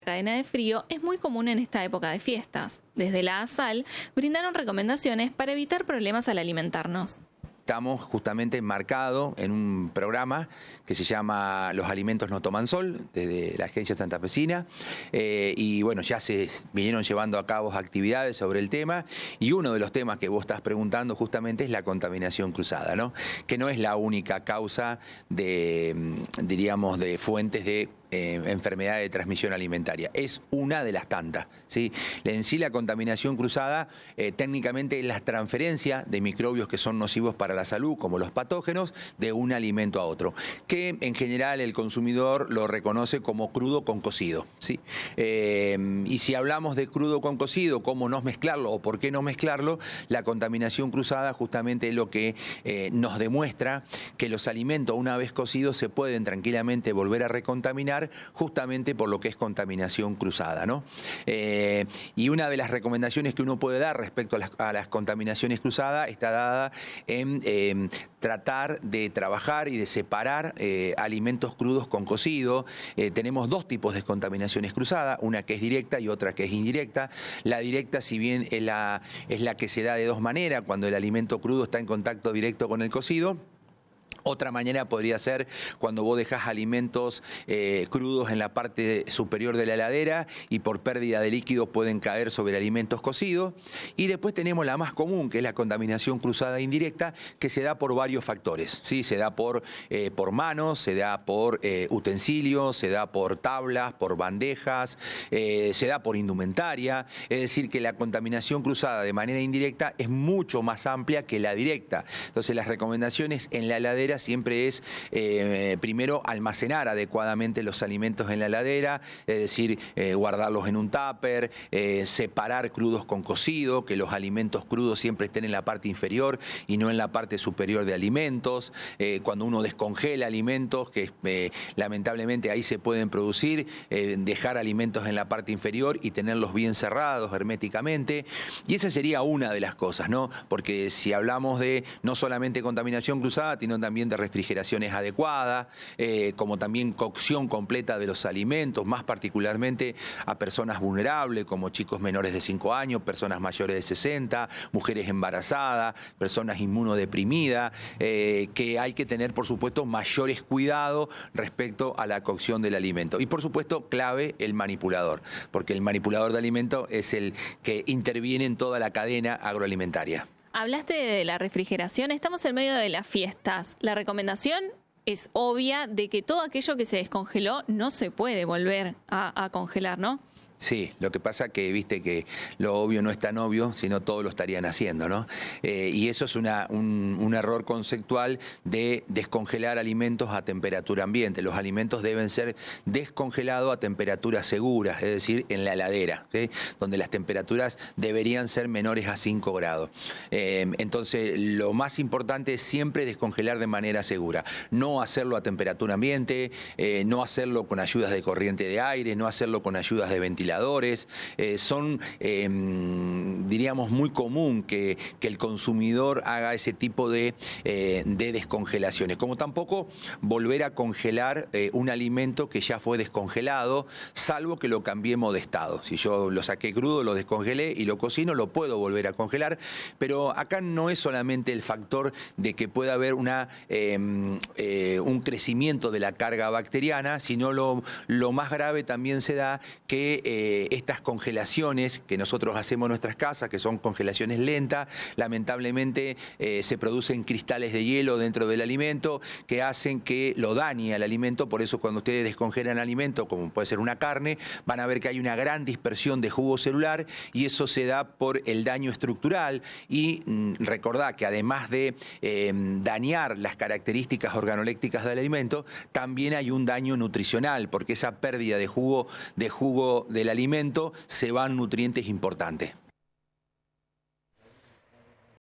cadena de frío es muy común en esta época de fiestas. Desde la ASAL brindaron recomendaciones para evitar problemas al alimentarnos. Estamos justamente enmarcados en un programa que se llama Los alimentos no toman sol, desde la agencia santafesina, y bueno, ya se vinieron llevando a cabo actividades sobre el tema, y uno de los temas que vos estás preguntando justamente es la contaminación cruzada, ¿no? Que no es la única causa de, diríamos, de fuentes de enfermedad de transmisión alimentaria. Es una de las tantas, ¿sí? En sí, la contaminación cruzada técnicamente es la transferencia de microbios que son nocivos para la salud, como los patógenos, de un alimento a otro, que en general el consumidor lo reconoce como crudo con cocido, ¿sí? Y si hablamos de crudo con cocido, cómo no mezclarlo o por qué no mezclarlo, la contaminación cruzada justamente es lo que nos demuestra que los alimentos, una vez cocidos, se pueden tranquilamente volver a recontaminar justamente por lo que es contaminación cruzada, ¿no? Y una de las recomendaciones que uno puede dar respecto a las contaminaciones cruzadas está dada en tratar de trabajar y de separar alimentos crudos con cocido. Tenemos dos tipos de contaminaciones cruzadas, una que es directa y otra que es indirecta. La directa, si bien es la que se da de dos maneras, cuando el alimento crudo está en contacto directo con el cocido. Otra manera podría ser cuando vos dejás alimentos crudos en la parte superior de la heladera y por pérdida de líquido pueden caer sobre alimentos cocidos. Y después tenemos la más común, que es la contaminación cruzada indirecta, que se da por varios factores, ¿sí? Se da por manos, se da por utensilios, se da por tablas, por bandejas, se da por indumentaria. Es decir, que la contaminación cruzada de manera indirecta es mucho más amplia que la directa. Entonces, las recomendaciones en la heladera siempre es, primero, almacenar adecuadamente los alimentos en la heladera, es decir, guardarlos en un tupper, separar crudos con cocido, que los alimentos crudos siempre estén en la parte inferior y no en la parte superior de alimentos. Cuando uno descongela alimentos, que lamentablemente ahí se pueden producir, dejar alimentos en la parte inferior y tenerlos bien cerrados herméticamente. Y esa sería una de las cosas, ¿no? Porque si hablamos de no solamente contaminación cruzada, sino también de refrigeraciones adecuadas, como también cocción completa de los alimentos, más particularmente a personas vulnerables, como chicos menores de 5 años, personas mayores de 60, mujeres embarazadas, personas inmunodeprimidas, que hay que tener, por supuesto, mayores cuidados respecto a la cocción del alimento. Y, por supuesto, clave el manipulador, porque el manipulador de alimentos es el que interviene en toda la cadena agroalimentaria. Hablaste de la refrigeración, estamos en medio de las fiestas. La recomendación es obvia de que todo aquello que se descongeló no se puede volver a congelar, ¿no? Sí, lo que pasa que, viste, que lo obvio no es tan obvio, sino todos lo estarían haciendo, ¿no? Y eso es un error conceptual de descongelar alimentos a temperatura ambiente. Los alimentos deben ser descongelados a temperaturas seguras, es decir, en la heladera, ¿sí? Donde las temperaturas deberían ser menores a 5 grados. Entonces, lo más importante es siempre descongelar de manera segura. No hacerlo a temperatura ambiente, no hacerlo con ayudas de corriente de aire, no hacerlo con ayudas de ventilación. Son, diríamos, muy común que el consumidor haga ese tipo de descongelaciones, como tampoco volver a congelar un alimento que ya fue descongelado, salvo que lo cambiemos de estado. Si yo lo saqué crudo, lo descongelé y lo cocino, lo puedo volver a congelar, pero acá no es solamente el factor de que pueda haber un crecimiento de la carga bacteriana, sino lo más grave también se da que estas congelaciones que nosotros hacemos en nuestras casas, que son congelaciones lentas, lamentablemente se producen cristales de hielo dentro del alimento que hacen que lo dañe al alimento. Por eso cuando ustedes descongelan alimento, como puede ser una carne, van a ver que hay una gran dispersión de jugo celular y eso se da por el daño estructural. Y recordá que además de dañar las características organolépticas del alimento, también hay un daño nutricional, porque esa pérdida de jugo del alimento se van nutrientes importantes.